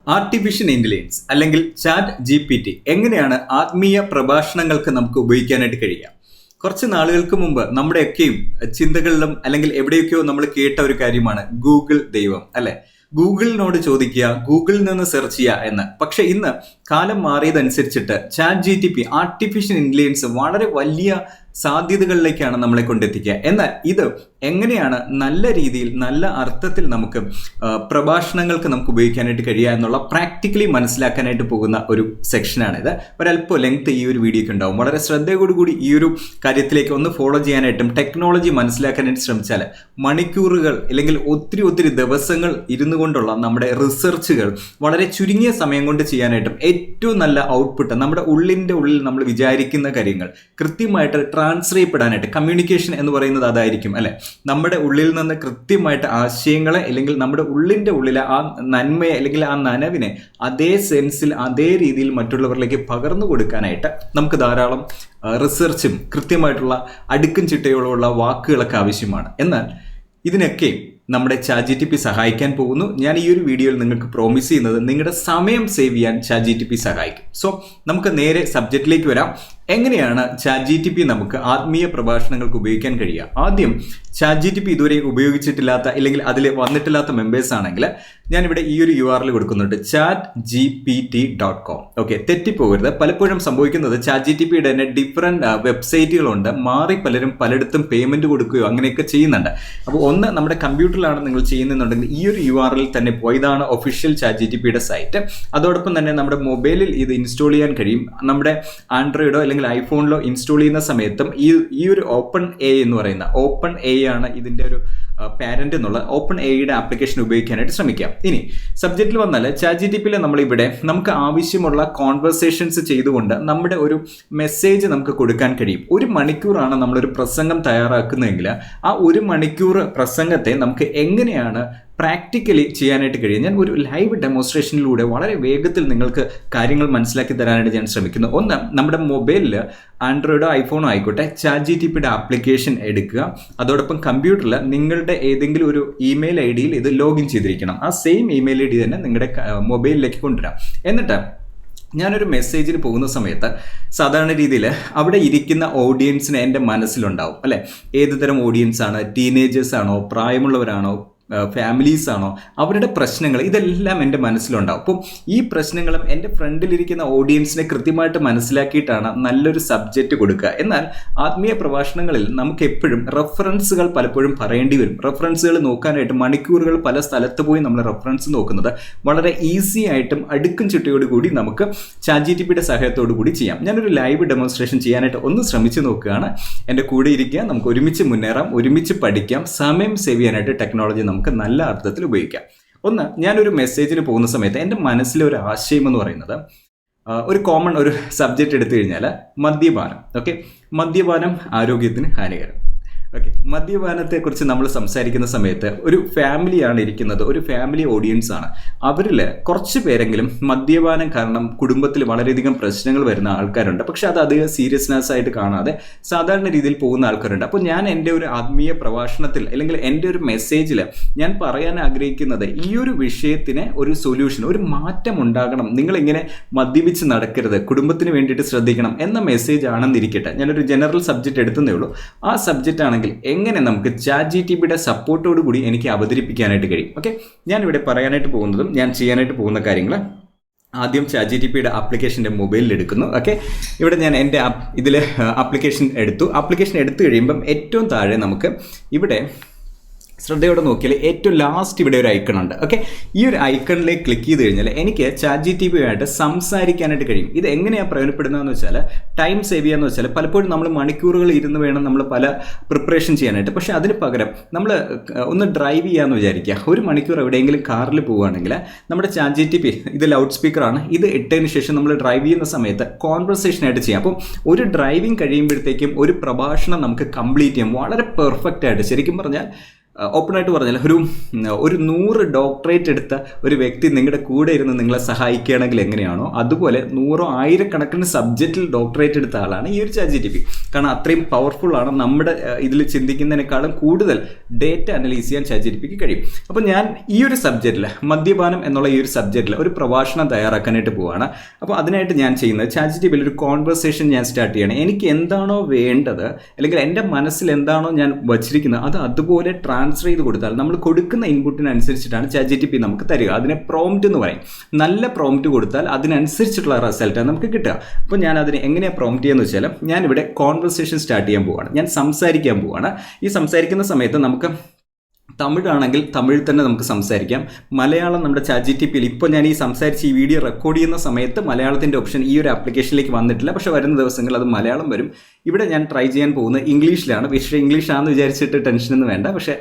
Artificial intelligence അല്ലെങ്കിൽ chat GPT എങ്ങനെയാണ് ആത്മീയ പ്രഭാഷണങ്ങൾക്ക് നമുക്ക് ഉപയോഗിക്കാനായിട്ട് കഴിയുക? കുറച്ച് നാളുകൾക്ക് മുമ്പ് നമ്മുടെയൊക്കെയും ചിന്തകളിലും അല്ലെങ്കിൽ എവിടെയൊക്കെയോ നമ്മൾ കേട്ട ഒരു കാര്യമാണ് ഗൂഗിൾ ദൈവം, അല്ലെ? ഗൂഗിളിനോട് ചോദിക്കുക, ഗൂഗിളിൽ നിന്ന് സെർച്ച് ചെയ്യുക എന്ന്. പക്ഷെ ഇന്ന് കാലം മാറിയതനുസരിച്ചിട്ട് ചാറ്റ് GPT ആർട്ടിഫിഷ്യൽ ഇന്റലിജൻസ് വളരെ വലിയ സാധ്യതകളിലേക്കാണ് നമ്മളെ കൊണ്ടെത്തിക്കുക. എന്നാൽ ഇത് എങ്ങനെയാണ് നല്ല രീതിയിൽ നല്ല അർത്ഥത്തിൽ നമുക്ക് പ്രഭാഷണങ്ങൾക്ക് നമുക്ക് ഉപയോഗിക്കാനായിട്ട് കഴിയുക എന്നുള്ള പ്രാക്ടിക്കലി മനസ്സിലാക്കാനായിട്ട് പോകുന്ന ഒരു സെക്ഷനാണിത്. ഒരല്പം ലെങ്ത് ഈ ഒരു വീഡിയോക്ക് ഉണ്ടാവും. വളരെ ശ്രദ്ധയോടുകൂടി ഈ ഒരു കാര്യത്തിലേക്ക് ഒന്ന് ഫോളോ ചെയ്യാനായിട്ടും ടെക്നോളജി മനസ്സിലാക്കാനായിട്ട് ശ്രമിച്ചാൽ മണിക്കൂറുകൾ അല്ലെങ്കിൽ ഒത്തിരി ദിവസങ്ങൾ ഇരുന്നു കൊണ്ടുള്ള നമ്മുടെ റിസർച്ചുകൾ വളരെ ചുരുങ്ങിയ സമയം കൊണ്ട് ചെയ്യാനായിട്ടും ഏറ്റവും നല്ല ഔട്ട്പുട്ട് നമ്മുടെ ഉള്ളിൻ്റെ ഉള്ളിൽ നമ്മൾ വിചാരിക്കുന്ന കാര്യങ്ങൾ കൃത്യമായിട്ട് ട്രാൻസ്ഫർ ചെയ്യപ്പെടാനായിട്ട്, കമ്മ്യൂണിക്കേഷൻ എന്ന് പറയുന്നത് അതായിരിക്കും, അല്ലെ? നമ്മുടെ ഉള്ളിൽ നിന്ന് കൃത്യമായിട്ട് ആശയങ്ങളെ അല്ലെങ്കിൽ നമ്മുടെ ഉള്ളിൻ്റെ ഉള്ളിലെ ആ നന്മയെ അല്ലെങ്കിൽ ആ നനവിനെ അതേ സെൻസിൽ അതേ രീതിയിൽ മറ്റുള്ളവരിലേക്ക് പകർന്നു കൊടുക്കാനായിട്ട് നമുക്ക് ധാരാളം റിസർച്ചും കൃത്യമായിട്ടുള്ള അടുക്കും ചിട്ടയോടുള്ള വാക്കുകളൊക്കെ ആവശ്യമാണ്. എന്നാൽ ഇതിനൊക്കെ നമ്മുടെ ചാറ്റ് GPT സഹായിക്കാൻ പോകുന്നു. ഞാൻ ഈ ഒരു വീഡിയോയിൽ നിങ്ങൾക്ക് പ്രോമിസ് ചെയ്യുന്നത് നിങ്ങളുടെ സമയം സേവ് ചെയ്യാൻ ചാറ്റ് GPT സഹായിക്കും. സോ നമുക്ക് നേരെ സബ്ജക്റ്റിലേക്ക് വരാം. എങ്ങനെയാണ് ചാറ്റ് GPT നമുക്ക് ആത്മീയ പ്രഭാഷണങ്ങൾക്ക് ഉപയോഗിക്കാൻ കഴിയുക? ആദ്യം ചാറ്റ് GPT ഇതുവരെ ഉപയോഗിച്ചിട്ടില്ലാത്ത അല്ലെങ്കിൽ അതിൽ വന്നിട്ടില്ലാത്ത മെമ്പേഴ്സ് ആണെങ്കിൽ ഞാനിവിടെ ഈ ഒരു URL കൊടുക്കുന്നുണ്ട്, chatgpt.com. ഓക്കെ, തെറ്റിപ്പോകരുത്. പലപ്പോഴും സംഭവിക്കുന്നത് ചാറ്റ് GTPയുടെ തന്നെ ഡിഫറെൻറ്റ് വെബ്സൈറ്റുകളുണ്ട്, മാറി പലരും പലയിടത്തും പേയ്മെൻറ്റ് കൊടുക്കുകയോ അങ്ങനെയൊക്കെ ചെയ്യുന്നുണ്ട്. അപ്പോൾ ഒന്ന് നമ്മുടെ കമ്പ്യൂട്ടറിലാണ് നിങ്ങൾ ചെയ്യുന്നുണ്ടെങ്കിൽ ഈ ഒരു URL തന്നെ പോയതാണ് ഒഫീഷ്യൽ ചാറ്റ് GTPയുടെ സൈറ്റ്. അതോടൊപ്പം തന്നെ നമ്മുടെ മൊബൈലിൽ ഇത് ഇൻസ്റ്റാൾ ചെയ്യാൻ കഴിയും. നമ്മുടെ ആൻഡ്രോയിഡോ അല്ലെങ്കിൽ ഐഫോണിലോ ഇൻസ്റ്റാൾ ചെയ്യുന്ന സമയത്തും ഈ ഒരു ഓപ്പൺ എ എന്ന് പറയുന്ന ഓപ്പൺ എ ആണ് ഇതിൻ്റെ ഒരു പാരന്റ് എന്നുള്ള ഓപ്പൺ എയുടെ ആപ്ലിക്കേഷൻ ഉപയോഗിക്കാനായിട്ട് ശ്രമിക്കാം. ഇനി സബ്ജക്റ്റിൽ വന്നാൽ ചാറ്റ് GTPയിൽ നമ്മളിവിടെ നമുക്ക് ആവശ്യമുള്ള കോൺവെർസേഷൻസ് ചെയ്തുകൊണ്ട് നമ്മുടെ ഒരു മെസ്സേജ് നമുക്ക് കൊടുക്കാൻ കഴിയും. 1 മണിക്കൂറാണ് നമ്മളൊരു പ്രസംഗം തയ്യാറാക്കുന്നതെങ്കിൽ ആ 1 മണിക്കൂർ പ്രസംഗത്തെ നമുക്ക് എങ്ങനെയാണ് പ്രാക്ടിക്കലി ചെയ്യാനായിട്ട് കഴിയും? ഞാൻ ഒരു ലൈവ് ഡെമോൺസ്ട്രേഷനിലൂടെ വളരെ വേഗത്തിൽ നിങ്ങൾക്ക് കാര്യങ്ങൾ മനസ്സിലാക്കി തരാനായിട്ട് ഞാൻ ശ്രമിക്കുന്നു. ഒന്ന്, നമ്മുടെ മൊബൈലിൽ ആൻഡ്രോയിഡോ ഐഫോണോ ആയിക്കോട്ടെ ചാറ്റ് GTPയുടെ ആപ്ലിക്കേഷൻ എടുക്കുക. അതോടൊപ്പം കമ്പ്യൂട്ടറിൽ നിങ്ങളുടെ ഏതെങ്കിലും ഒരു ഇമെയിൽ ID ഇത് ലോഗിൻ ചെയ്തിരിക്കണം. ആ സെയിം ഇമെയിൽ ID തന്നെ നിങ്ങളുടെ മൊബൈലിലേക്ക് കൊണ്ടുവരാം. എന്നിട്ട് ഞാനൊരു മെസ്സേജിന് പോകുന്ന സമയത്ത് സാധാരണ രീതിയിൽ അവിടെ ഇരിക്കുന്ന ഓഡിയൻസിന് എൻ്റെ മനസ്സിലുണ്ടാവും, അല്ലേ? ഏത് തരം ഓഡിയൻസ് ആണ്? ടീനേജേഴ്സ് ആണോ? പ്രായമുള്ളവരാണോ? ഫാമിലീസ് ആണോ? അവരുടെ പ്രശ്നങ്ങൾ ഇതെല്ലാം എൻ്റെ മനസ്സിലുണ്ടാവും. അപ്പം ഈ പ്രശ്നങ്ങളും എൻ്റെ ഫ്രണ്ടിലിരിക്കുന്ന ഓഡിയൻസിനെ കൃത്യമായിട്ട് മനസ്സിലാക്കിയിട്ടാണ് നല്ലൊരു സബ്ജക്റ്റ് കൊടുക്കുക. എന്നാൽ ആത്മീയ പ്രഭാഷണങ്ങളിൽ നമുക്ക് എപ്പോഴും റെഫറൻസുകൾ പലപ്പോഴും പറയേണ്ടി വരും. റെഫറൻസുകൾ നോക്കാനായിട്ട് മണിക്കൂറുകൾ പല സ്ഥലത്ത് പോയി നമ്മൾ റെഫറൻസ് നോക്കുന്നത് വളരെ ഈസി ആയിട്ടും അടുക്കും ചിട്ടയോടുകൂടി നമുക്ക് ചാറ്റ് GTPയുടെ സഹായത്തോടു കൂടി ചെയ്യാം. ഞാനൊരു ലൈവ് ഡെമോൺസ്ട്രേഷൻ ചെയ്യാനായിട്ട് ഒന്ന് ശ്രമിച്ചു നോക്കുകയാണ്. എൻ്റെ കൂടെ ഇരിക്കുക, നമുക്ക് ഒരുമിച്ച് മുന്നേറാം, ഒരുമിച്ച് പഠിക്കാം, സമയം സേവ് ചെയ്യാനായിട്ട് ടെക്നോളജി നമുക്ക് നല്ല അർത്ഥത്തിൽ ഉപയോഗിക്കാം. ഒന്ന്, ഞാനൊരു മെസ്സേജിന് പോകുന്ന സമയത്ത് എൻ്റെ മനസ്സിലെ ഒരു ആശയം എന്ന് പറയുന്നത് ഒരു കോമൺ ഒരു സബ്ജക്റ്റ് എടുത്തു കഴിഞ്ഞാൽ മദ്യപാനം. ഓക്കെ, മദ്യപാനം ആരോഗ്യത്തിന് ഹാനികരം. ഓക്കെ, മദ്യപാനത്തെക്കുറിച്ച് നമ്മൾ സംസാരിക്കുന്ന സമയത്ത് ഒരു ഫാമിലിയാണ് ഇരിക്കുന്നത്, ഒരു ഫാമിലി ഓഡിയൻസ് ആണ്. അവരിൽ കുറച്ച് പേരെങ്കിലും മദ്യപാനം കാരണം കുടുംബത്തിൽ വളരെയധികം പ്രശ്നങ്ങൾ വരുന്ന ആൾക്കാരുണ്ട്. പക്ഷെ അത് അധികം സീരിയസ്നെസ് ആയിട്ട് കാണാതെ സാധാരണ രീതിയിൽ പോകുന്ന ആൾക്കാരുണ്ട്. അപ്പോൾ ഞാൻ എൻ്റെ ഒരു ആത്മീയ പ്രഭാഷണത്തിൽ അല്ലെങ്കിൽ എൻ്റെ ഒരു മെസ്സേജിൽ ഞാൻ പറയാൻ ആഗ്രഹിക്കുന്നത് ഈ ഒരു വിഷയത്തിന് ഒരു സൊല്യൂഷൻ, ഒരു മാറ്റം ഉണ്ടാകണം, നിങ്ങളിങ്ങനെ മദ്യപിച്ച് നടക്കരുത്, കുടുംബത്തിന് വേണ്ടിയിട്ട് ശ്രദ്ധിക്കണം എന്ന മെസ്സേജ് ആണെന്നിരിക്കട്ടെ. ഞാനൊരു ജനറൽ സബ്ജക്റ്റ് എടുത്തതേ ഉള്ളൂ. ആ സബ്ജക്റ്റ് ആണെങ്കിൽ എങ്ങനെ നമുക്ക് ചാറ്റ് GTPയുടെ സപ്പോർട്ടോടു കൂടി എനിക്ക് അവതരിപ്പിക്കാനായിട്ട് കഴിയും. ഓക്കെ, ഞാനിവിടെ പറയാനായിട്ട് പോകുന്നതും ഞാൻ ചെയ്യാനായിട്ട് പോകുന്ന കാര്യങ്ങൾ, ആദ്യം ചാറ്റ് GTPയുടെ ആപ്ലിക്കേഷൻ്റെ മൊബൈലിൽ എടുക്കുന്നു. ഓക്കെ, ഇവിടെ ഞാൻ എൻ്റെ ഇതിൽ ആപ്ലിക്കേഷൻ എടുത്തു കഴിയുമ്പം ഏറ്റവും താഴെ നമുക്ക് ഇവിടെ ശ്രദ്ധയോടെ നോക്കിയാൽ ഏറ്റവും ലാസ്റ്റ് ഇവിടെ ഒരു ഐക്കൺ ഉണ്ട്. ഓക്കെ, ഈ ഒരു ഐക്കണിലേക്ക് ക്ലിക്ക് ചെയ്ത് കഴിഞ്ഞാൽ എനിക്ക് ചാറ്റ് GTPയുമായിട്ട് സംസാരിക്കാനായിട്ട് കഴിയും. ഇത് എങ്ങനെയാണ് പ്രയോജനപ്പെടുന്നതെന്ന് വെച്ചാൽ ടൈം സേവ് ചെയ്യാന്ന് വെച്ചാൽ പലപ്പോഴും നമ്മൾ മണിക്കൂറുകൾ ഇരുന്ന് വേണം നമ്മൾ പല പ്രിപ്പറേഷൻ ചെയ്യാനായിട്ട്. പക്ഷേ അതിന് പകരം നമ്മൾ ഒന്ന് ഡ്രൈവ് ചെയ്യാമെന്ന് വിചാരിക്കുക. 1 മണിക്കൂർ എവിടെയെങ്കിലും കാറിൽ പോവുകയാണെങ്കിൽ നമ്മുടെ ചാറ്റ് GTP ഇത് ലൗഡ് സ്പീക്കറാണ്, ഇത് ഇട്ടതിന് ശേഷം നമ്മൾ ഡ്രൈവ് ചെയ്യുന്ന സമയത്ത് കോൺവെർസേഷനായിട്ട് ചെയ്യാം. അപ്പം ഒരു ഡ്രൈവിംഗ് കഴിയുമ്പോഴത്തേക്കും ഒരു പ്രഭാഷണം നമുക്ക് കംപ്ലീറ്റ് ചെയ്യാം വളരെ പെർഫെക്റ്റ് ആയിട്ട്. ശരിക്കും പറഞ്ഞാൽ ഓപ്പണായിട്ട് പറഞ്ഞാൽ ഒരു 100 ഡോക്ടറേറ്റ് എടുത്ത ഒരു വ്യക്തി നിങ്ങളുടെ കൂടെ ഇരുന്ന് നിങ്ങളെ സഹായിക്കുകയാണെങ്കിൽ എങ്ങനെയാണോ, അതുപോലെ 100 ആയിരക്കണക്കിന് സബ്ജക്റ്റിൽ ഡോക്ടറേറ്റ് എടുത്ത ആളാണ് ഈ ഒരു ChatGPT. കാരണം അത്രയും പവർഫുൾ ആണ്. നമ്മുടെ ഇതിൽ ചിന്തിക്കുന്നതിനേക്കാളും കൂടുതൽ ഡേറ്റ അനലൈസ് ചെയ്യാൻ ChatGPTക്ക് കഴിയും. അപ്പോൾ ഞാൻ ഈ ഒരു സബ്ജക്റ്റിൽ, മദ്യപാനം എന്നുള്ള ഈ ഒരു സബ്ജക്റ്റിൽ ഒരു പ്രഭാഷണം തയ്യാറാക്കാനായിട്ട് പോവുകയാണ്. അപ്പോൾ അതിനായിട്ട് ഞാൻ ചെയ്യുന്നത് ChatGPTയിൽ ഒരു കോൺവെർസേഷൻ ഞാൻ സ്റ്റാർട്ട് ചെയ്യണം. എനിക്ക് എന്താണോ വേണ്ടത്, അല്ലെങ്കിൽ എൻ്റെ മനസ്സിൽ എന്താണോ ഞാൻ വച്ചിരിക്കുന്നത്, അത് അതുപോലെ ട്രാൻസ്ഫർ ചെയ്ത് കൊടുത്താൽ, നമ്മൾ കൊടുക്കുന്ന ഇൻപുട്ടിനനുസരിച്ചിട്ടാണ് ChatGPT നമുക്ക് തരിക. അതിനെ പ്രോംപ്റ്റ് എന്ന് പറയും. നല്ല പ്രോംപ്റ്റ് കൊടുത്താൽ അതിനനുസരിച്ചിട്ടുള്ള റിസൾട്ടാണ് നമുക്ക് കിട്ടുക. അപ്പോൾ ഞാൻ അതിനെ എങ്ങനെയാണ് പ്രോംപ്റ്റ് ചെയ്യുന്നത് വെച്ചാൽ, ഞാനിവിടെ കോൺവെർസേഷൻ സ്റ്റാർട്ട് ചെയ്യാൻ പോവുകയാണ്. ഞാൻ സംസാരിക്കാൻ പോവുകയാണ്. ഈ സംസാരിക്കുന്ന സമയത്ത് നമുക്ക് തമിഴാണെങ്കിൽ തമിഴിൽ തന്നെ നമുക്ക് സംസാരിക്കാം. മലയാളം നമ്മുടെ ChatGPTയിൽ ഇപ്പോൾ ഞാൻ ഈ സംസാരിച്ച് ഈ വീഡിയോ റെക്കോർഡ് ചെയ്യുന്ന സമയത്ത് മലയാളത്തിൻ്റെ ഓപ്ഷൻ ഈ ഒരു ആപ്ലിക്കേഷനിലേക്ക് വന്നിട്ടില്ല. പക്ഷേ വരുന്ന ദിവസങ്ങളിൽ അത് മലയാളം വരും. ഇവിടെ ഞാൻ ട്രൈ ചെയ്യാൻ പോകുന്നത് ഇംഗ്ലീഷിലാണ്. പക്ഷേ ഇംഗ്ലീഷാണെന്ന് വിചാരിച്ചിട്ട് ടെൻഷനൊന്നും വേണ്ട. പക്ഷേ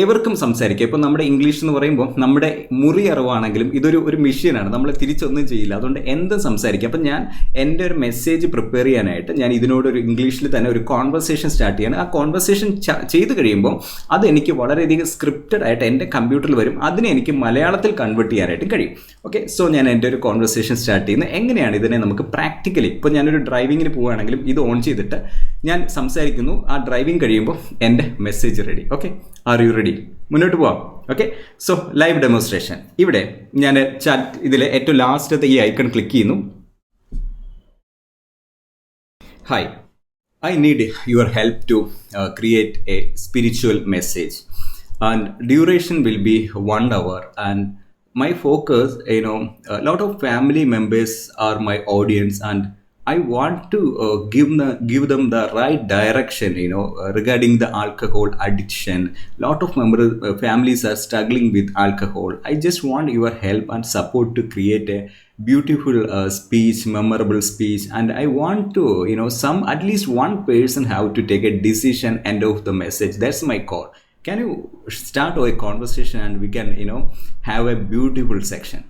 ഏവർക്കും സംസാരിക്കാം. ഇപ്പോൾ നമ്മുടെ ഇംഗ്ലീഷ് എന്ന് പറയുമ്പോൾ നമ്മുടെ മുറി അറിവാണെങ്കിലും ഇതൊരു മെഷീനാണ്, നമ്മളെ തിരിച്ചൊന്നും ചെയ്യില്ല. അതുകൊണ്ട് എന്തും സംസാരിക്കാം. അപ്പം ഞാൻ എൻ്റെ ഒരു മെസ്സേജ് പ്രിപ്പയർ ചെയ്യാനായിട്ട് ഞാൻ ഇതിനോടൊരു ഇംഗ്ലീഷിൽ തന്നെ ഒരു കോൺവെർസേഷൻ സ്റ്റാർട്ട് ചെയ്യണം. ആ കോൺവെർസേഷൻ ചെയ്ത് കഴിയുമ്പോൾ അത് എനിക്ക് വളരെയധികം സ്ക്രിപ്റ്റഡ് ആയിട്ട് എൻ്റെ കമ്പ്യൂട്ടറിൽ വരും. അതിനെ എനിക്ക് മലയാളത്തിൽ കൺവേർട്ട് ചെയ്യാനായിട്ട് കഴിയും. ഓക്കെ, സോ ഞാൻ എൻ്റെ ഒരു കോൺവെർസേഷൻ സ്റ്റാർട്ട് ചെയ്യുന്നത് എങ്ങനെയാണ് ഇതിനെ നമുക്ക് പ്രാക്ടിക്കലി, ഇപ്പോൾ ഞാനൊരു ഡ്രൈവിങ്ങിന് പോവുകയാണെങ്കിലും ഇത് ഓൺ ചെയ്തിട്ട് ഞാൻ സംസാരിക്കുന്നു. ആ ഡ്രൈവിംഗ് കഴിയുമ്പോൾ എൻ്റെ message ready. Okay, are you ready? മുന്നോട്ട് പോവാം. Okay, so live demonstration. ഇവിടെ ഞാൻ ഇതിലെ ഏറ്റവും ലാസ്റ്റത്തെ ഈ ഐക്കൺ ക്ലിക്ക് ചെയ്യുന്നു. Hi, I need your help to create a spiritual message, and duration will be 1 hour, and my focus, a lot of family members are my audience, and I want to give them the right direction, regarding the alcohol addiction. Lot of families are struggling with alcohol. I just want your help and support to create a beautiful speech, memorable speech, and I want to, at least one person have to take a decision end of the message. That's my core. Can you start a conversation and we can, have a beautiful section?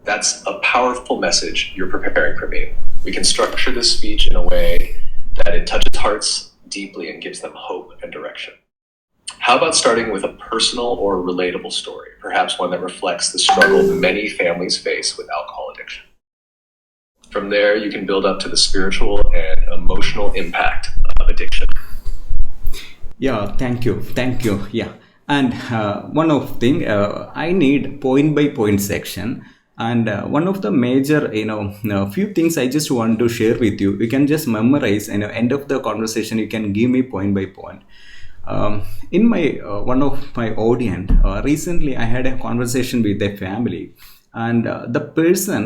That's a powerful message you're preparing for me. We can structure this speech in a way that it touches hearts deeply and gives them hope and direction. How about starting with a personal or relatable story, perhaps one that reflects the struggle many families face with alcohol addiction? From there, you can build up to the spiritual and emotional impact of addiction. Yeah, thank you. Yeah, and one of thing, I need point by point section. And one of the major, few things I just want to share with you. You can just memorize, end of the conversation, you can give me point by point. In my one of my audience, recently I had a conversation with a family, and the person,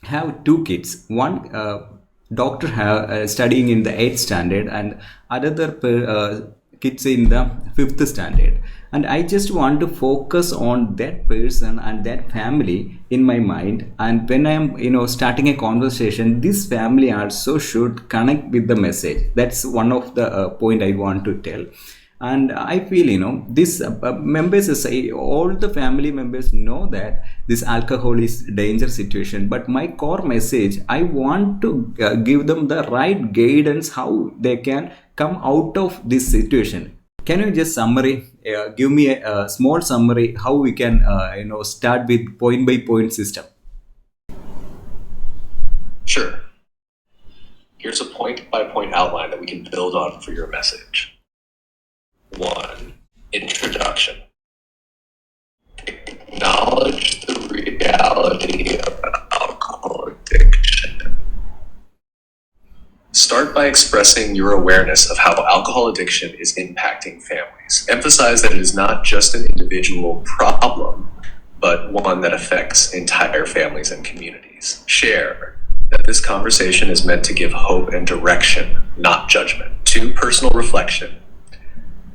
have 2 kids. One doctor have studying in the 8th standard, and another kids in the 5th standard. And I just want to focus on that person and that family in my mind. And when I am, starting a conversation, this family also should connect with the message. That's one of the point I want to tell. And I feel, this members, all the family members know that this alcohol is dangerous situation. But my core message, I want to give them the right guidance how they can come out of this situation. Can you just give me a small summary how we can start with point by point system? Sure. Here's a point by point outline that we can build on for your message. 1. Introduction. Acknowledge the reality of alcohol addiction. Start by expressing your awareness of how alcohol addiction is impacting families. Emphasize that it is not just an individual problem, but one that affects entire families and communities. Share that this conversation is meant to give hope and direction, not judgment. 2. Personal reflection.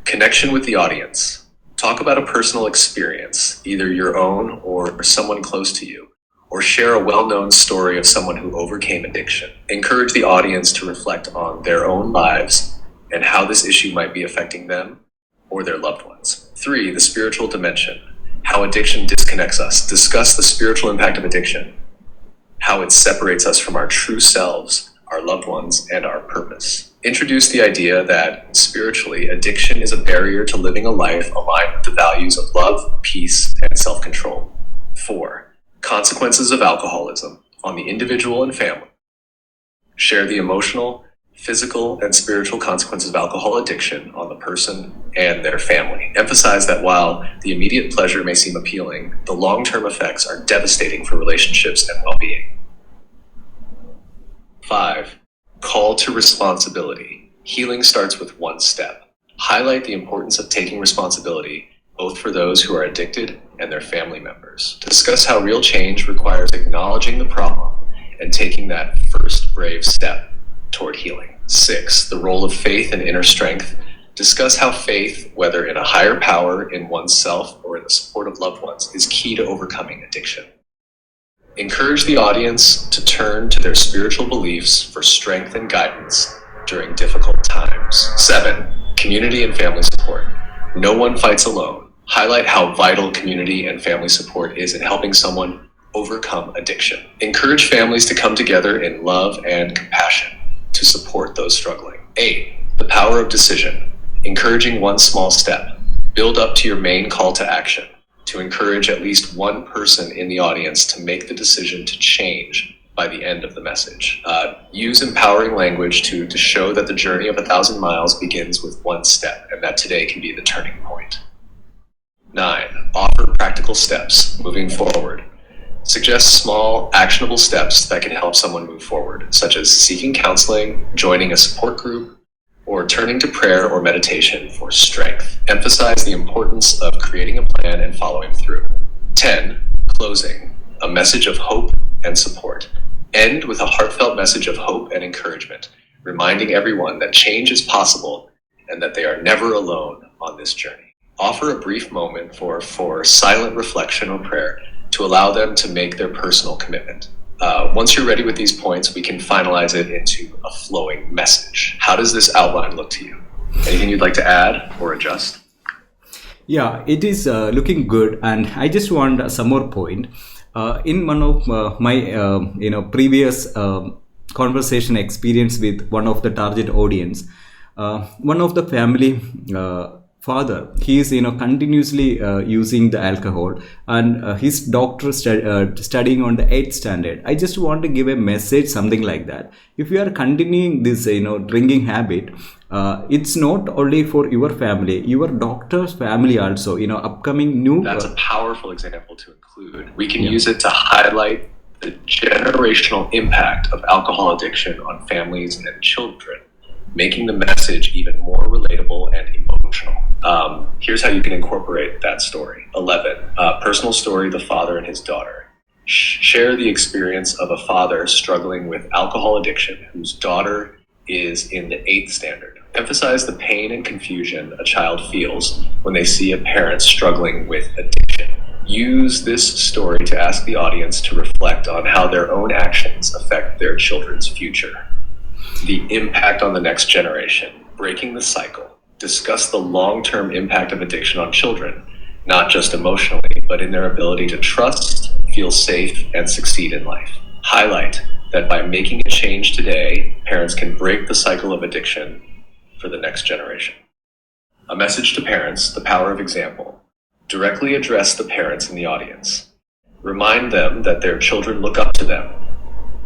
Connection with the audience. Talk about a personal experience, either your own or someone close to you, or share a well-known story of someone who overcame addiction. Encourage the audience to reflect on their own lives and how this issue might be affecting them or their loved ones. 3. The spiritual dimension. How addiction disconnects us. Discuss the spiritual impact of addiction, how it separates us from our true selves, our loved ones, and our purpose. Introduce the idea that spiritually, addiction is a barrier to living a life aligned with the values of love, peace, and self-control. 4. Consequences of alcoholism on the individual and family. Share the emotional, physical, and spiritual consequences of alcohol addiction on the person and their family. Emphasize that while the immediate pleasure may seem appealing, the long-term effects are devastating for relationships and well-being. 5. Call to responsibility. Healing starts with one step. Highlight the importance of taking responsibility, both for those who are addicted and their family members. Discuss how real change requires acknowledging the problem and taking that first brave step toward healing. 6. The role of faith and inner strength. Discuss how faith, whether in a higher power, in oneself, or in the support of loved ones, is key to overcoming addiction. Encourage the audience to turn to their spiritual beliefs for strength and guidance during difficult times. 7. Community and family support. No one fights alone. Highlight how vital community and family support is in helping someone overcome addiction. Encourage families to come together in love and compassion to support those struggling. 8. The power of decision. Encouraging one small step. Build up to your main call to action to encourage at least one person in the audience to make the decision to change by the end of the message. Use empowering language to show that the journey of 1,000 miles begins with one step and that today can be the turning point. 9. Offer practical steps moving forward. Suggest small, actionable steps that can help someone move forward, such as seeking counseling, joining a support group, or turning to prayer or meditation for strength. Emphasize the importance of creating a plan and following through. 10. Closing. A message of hope and support. End with a heartfelt message of hope and encouragement, reminding everyone that change is possible and that they are never alone on this journey. Offer a brief moment for silent reflection or prayer to allow them to make their personal commitment. Once you're ready with these points, we can finalize it into a flowing message. How does this outline look to you? Anything you'd like to add or adjust? Yeah, it is looking good, and I just want some more point. In one of my previous conversation experience with one of the target audience, one of the family father, he is continuously using the alcohol, and his doctor studying on the 8th standard. I just want to give a message, something like that. If you are continuing this drinking habit, it's not only for your family, your doctor's family also, upcoming new. That's a powerful example to include. We can use it to highlight the generational impact of alcohol addiction on families and children, making the message even more relatable and emotional. Here's how you can incorporate that story. 11. Personal story, the father and his daughter. Share the experience of a father struggling with alcohol addiction whose daughter is in the 8th standard. Emphasize the pain and confusion a child feels when they see a parent struggling with addiction. Use this story to ask the audience to reflect on how their own actions affect their children's future. The impact on the next generation, breaking the cycle. Discuss the long-term impact of addiction on children, not just emotionally, but in their ability to trust, feel safe, and succeed in life. Highlight that by making a change today, parents can break the cycle of addiction for the next generation. A message to parents, the power of example. Directly address the parents in the audience. Remind them that their children look up to them,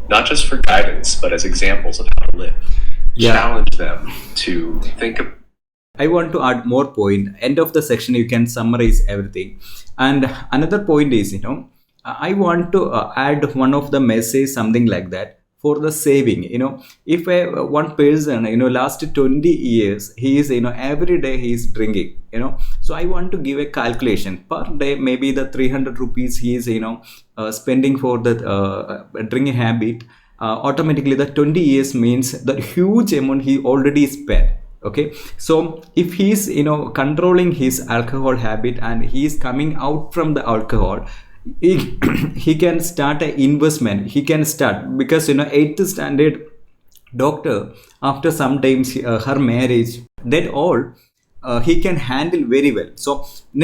not just for guidance, but as examples of how to live. Challenge them to think of. I want to add more point. End of the section, you can summarize everything. And another point is, I want to add one of the message, something like that, for the saving. If one person, last 20 years, he is, every day he is drinking, so I want to give a calculation per day, maybe the 300 rupees he is, spending for the drinking habit. Automatically the 20 years means that huge amount he already spent. Okay, so if he's controlling his alcohol habit and he is coming out from the alcohol, he can start an investment. He can start, because 8th standard doctor, after some times her marriage, that all he can handle very well. So